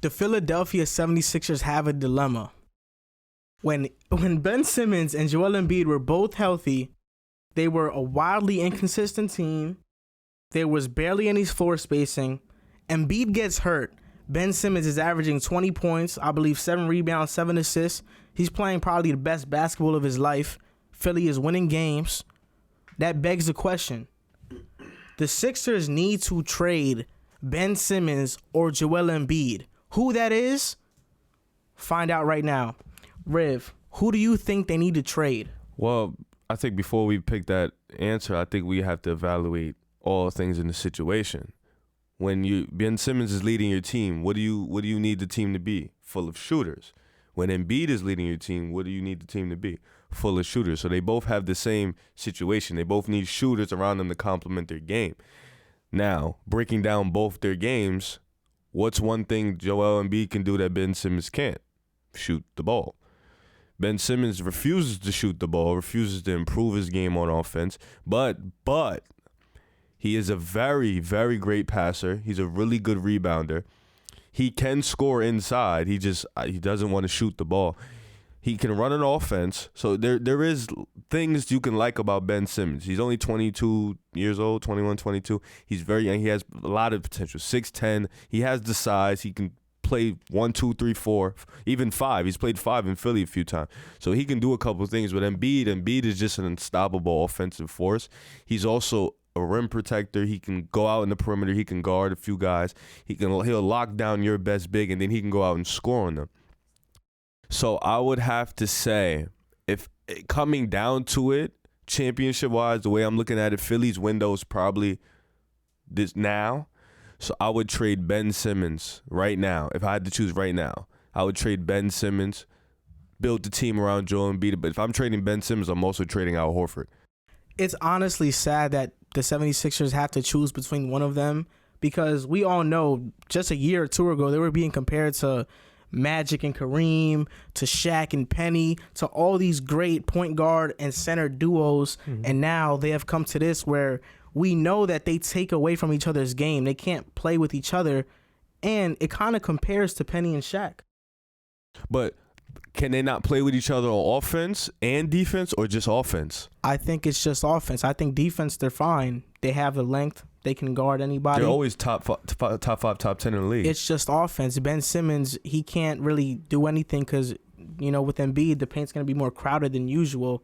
The Philadelphia 76ers have a dilemma. When Ben Simmons and Joel Embiid were both healthy, they were a wildly inconsistent team. There was barely any floor spacing. Embiid gets hurt. Ben Simmons is averaging 20 points, I believe 7 rebounds, 7 assists. He's playing probably the best basketball of his life. Philly is winning games. That begs the question. The Sixers need to trade Ben Simmons or Joel Embiid. Who that is, find out right now. Riv, who do you think they need to trade? Well, I think before we pick that answer, I think we have to evaluate all things in the situation. When Ben Simmons is leading your team, what do you need the team to be? Full of shooters. When Embiid is leading your team, what do you need the team to be? Full of shooters. So they both have the same situation. They both need shooters around them to complement their game. Now, breaking down both their games, what's one thing Joel Embiid can do that Ben Simmons can't? Shoot the ball. Ben Simmons refuses to shoot the ball, refuses to improve his game on offense, but he is a very, very great passer. He's a really good rebounder. He can score inside. He doesn't want to shoot the ball. He can run an offense. So there is things you can like about Ben Simmons. He's only 22 years old, 21, 22. He's very young. He has a lot of potential. 6'10". He has the size. He can play 1, 2, 3, 4, even 5. He's played 5 in Philly a few times. So he can do a couple of things. But Embiid is just an unstoppable offensive force. He's also a rim protector. He can go out in the perimeter. He can guard a few guys. He'll lock down your best big, and then he can go out and score on them. So I would have to say, if coming down to it, championship-wise, the way I'm looking at it, Philly's window is probably this now. So I would trade Ben Simmons right now. If I had to choose right now, I would trade Ben Simmons, build the team around Joel Embiid. But if I'm trading Ben Simmons, I'm also trading Al Horford. It's honestly sad that the 76ers have to choose between one of them because we all know just a year or two ago, they were being compared to Magic and Kareem, to Shaq and Penny, to all these great point guard and center duos. Mm-hmm. And now they have come to this where we know that they take away from each other's game. They can't play with each other. And it kind of compares to Penny and Shaq. But can they not play with each other on offense and defense or just offense? I think it's just offense. I think defense, they're fine. They have the length. They can guard anybody. They're always top 5, top 10 in the league. It's just offense. Ben Simmons, he can't really do anything because, with Embiid, the paint's going to be more crowded than usual.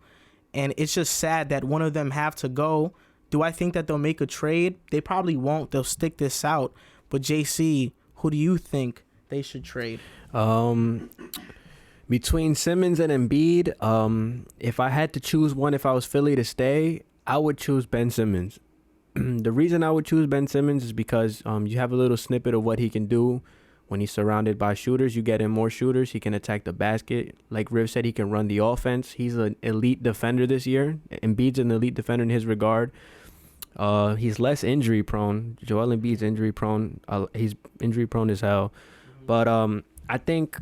And it's just sad that one of them have to go. Do I think that they'll make a trade? They probably won't. They'll stick this out. But, JC, who do you think they should trade? Between Simmons and Embiid, if I had to choose one, if I was Philly to stay, I would choose Ben Simmons. The reason I would choose Ben Simmons is because you have a little snippet of what he can do when he's surrounded by shooters. You get him more shooters. He can attack the basket. Like Riv said, he can run the offense. He's an elite defender this year. Embiid's an elite defender in his regard. He's less injury prone. Joel Embiid's injury prone. He's injury prone as hell. But I think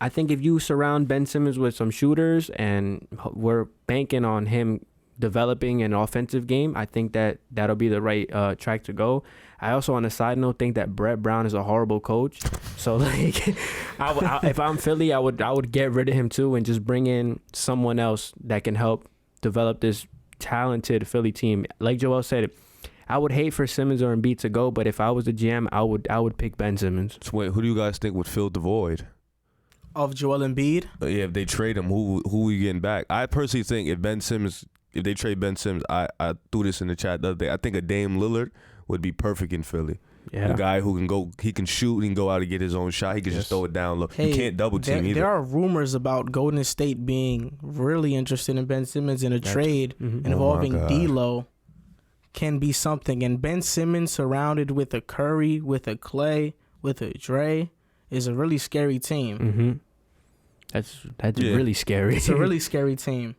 if you surround Ben Simmons with some shooters and we're banking on him developing an offensive game, I think that'll be the right track to go. I also, on a side note, think that Brett Brown is a horrible coach. So, if I'm Philly, I would get rid of him too and just bring in someone else that can help develop this talented Philly team. Like Joel said, I would hate for Simmons or Embiid to go, but if I was the GM, I would pick Ben Simmons. So wait, who do you guys think would fill the void of Joel Embiid? Yeah, if they trade him, who are you getting back? I personally think if they trade Ben Simmons, I threw this in the chat the other day. I think a Dame Lillard would be perfect in Philly. Yeah. A guy who can go, he can shoot, he can go out and get his own shot. He can just throw it down low. He can't double team either. There are rumors about Golden State being really interested in Ben Simmons in a trade involving D'Lo. Can be something. And Ben Simmons surrounded with a Curry, with a Clay, with a Dre is a really scary team. Mm-hmm. That's really scary. It's a really scary team.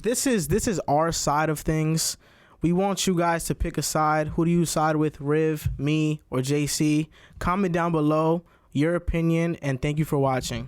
This is our side of things. We want you guys to pick a side. Who do you side with, Riv, me, or JC? Comment down below your opinion, and thank you for watching.